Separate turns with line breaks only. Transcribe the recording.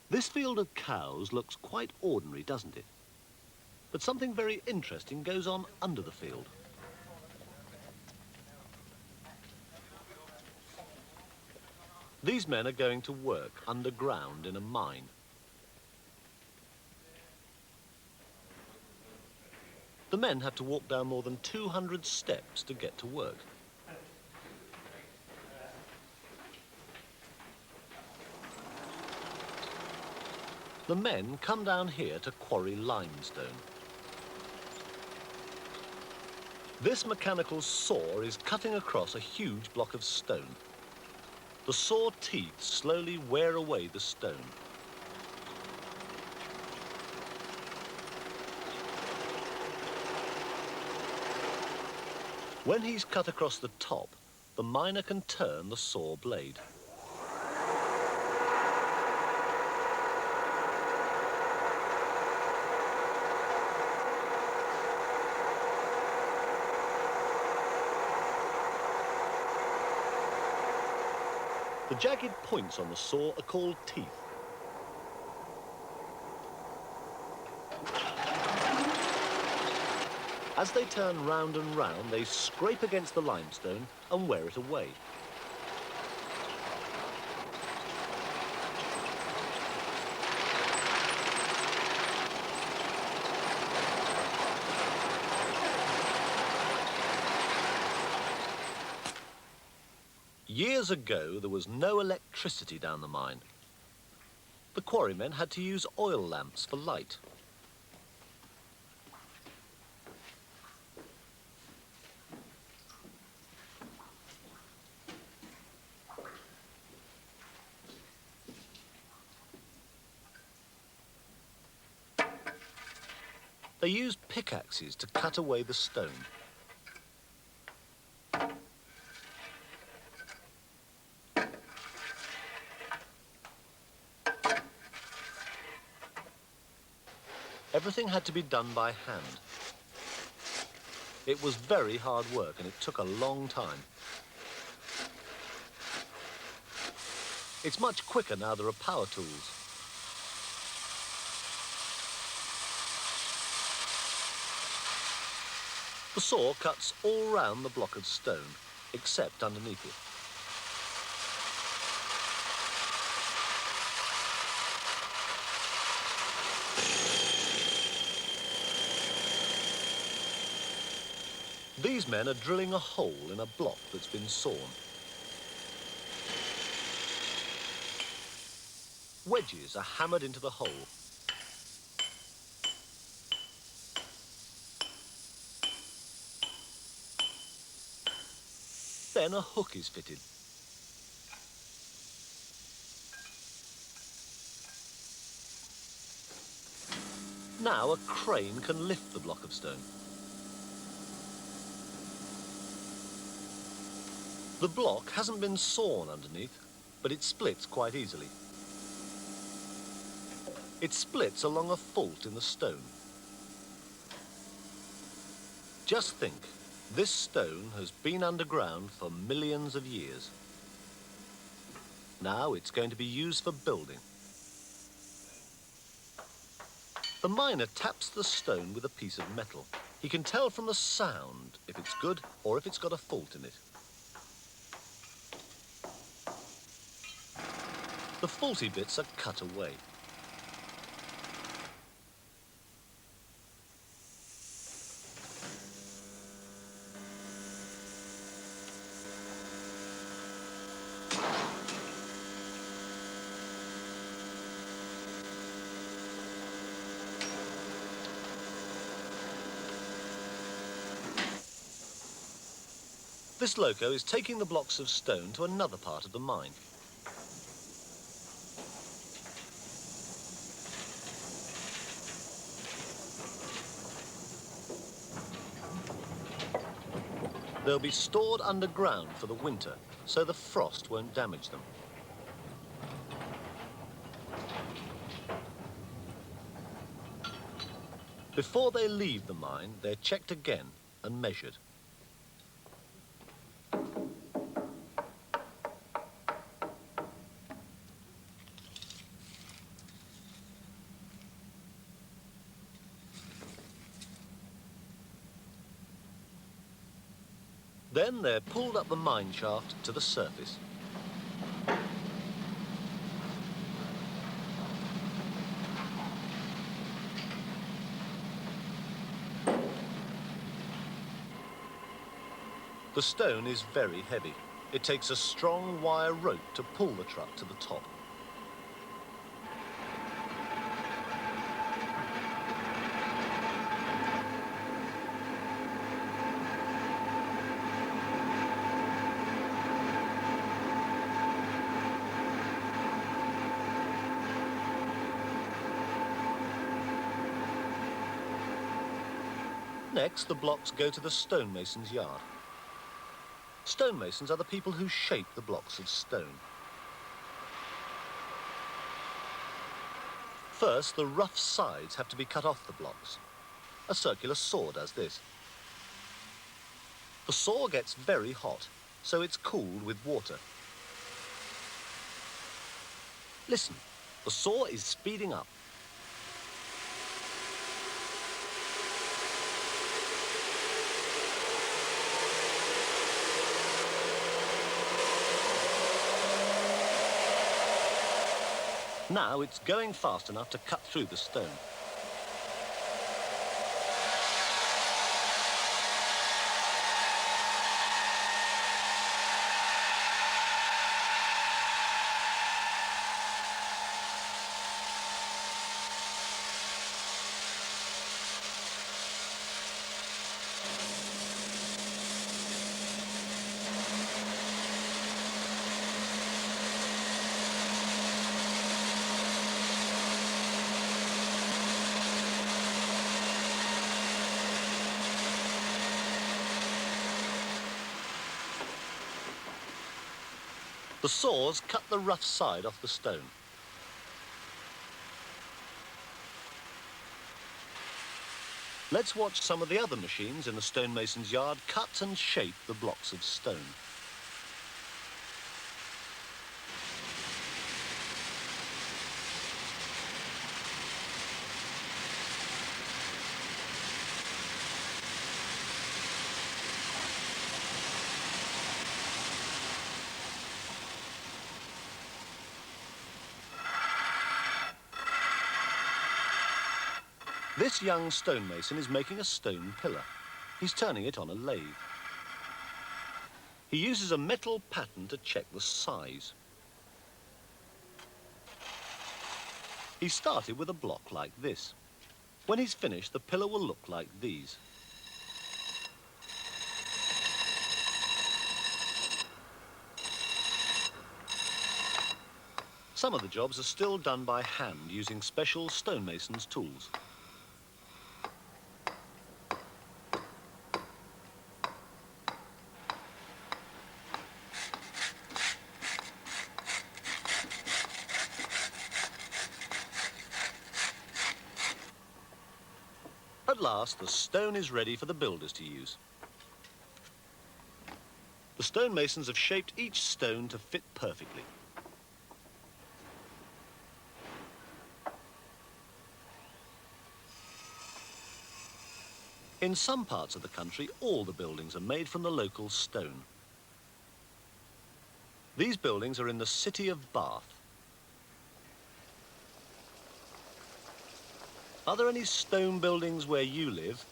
This field of cows looks quite ordinary, doesn't it? But something very interesting goes on under the field. These men are going to work underground in a mine. The men have to walk down more than 200 steps to get to work. The men come down here to quarry limestone. This mechanical saw is cutting across a huge block of stone. The saw teeth slowly wear away the stone. When he's cut across the top, the miner can turn the saw blade. The jagged points on the saw are called teeth. As they turn round and round, they scrape against the limestone and wear it away. Years ago, there was no electricity down the mine. The quarrymen had to use oil lamps for light. They used pickaxes to cut away the stone. Everything had to be done by hand. It was very hard work and it took a long time. It's much quicker now there are power tools. The saw cuts all round the block of stone, except underneath it. These men are drilling a hole in a block that's been sawn. Wedges are hammered into the hole. Then a hook is fitted. Now a crane can lift the block of stone. The block hasn't been sawn underneath, but it splits quite easily. It splits along a fault in the stone. Just think, this stone has been underground for millions of years. Now it's going to be used for building. The miner taps the stone with a piece of metal. He can tell from the sound if it's good or if it's got a fault in it. The faulty bits are cut away. This loco is taking the blocks of stone to another part of the mine. They'll be stored underground for the winter, so the frost won't damage them. Before they leave the mine, they're checked again and measured. Then they're pulled up the mine shaft to the surface. The stone is very heavy. It takes a strong wire rope to pull the truck to the top. Next, the blocks go to the stonemason's yard. Stonemasons are the people who shape the blocks of stone. First, the rough sides have to be cut off the blocks. A circular saw does this. The saw gets very hot, so it's cooled with water. Listen, the saw is speeding up. Now it's going fast enough to cut through the stone. The saws cut the rough side off the stone. Let's watch some of the other machines in the stonemason's yard cut and shape the blocks of stone. This young stonemason is making a stone pillar. He's turning it on a lathe. He uses a metal pattern to check the size. He started with a block like this. When he's finished, the pillar will look like these. Some of the jobs are still done by hand using special stonemason's tools. At last, the stone is ready for the builders to use. The stonemasons have shaped each stone to fit perfectly. In some parts of the country, all the buildings are made from the local stone. These buildings are in the city of Bath. Are there any stone buildings where you live?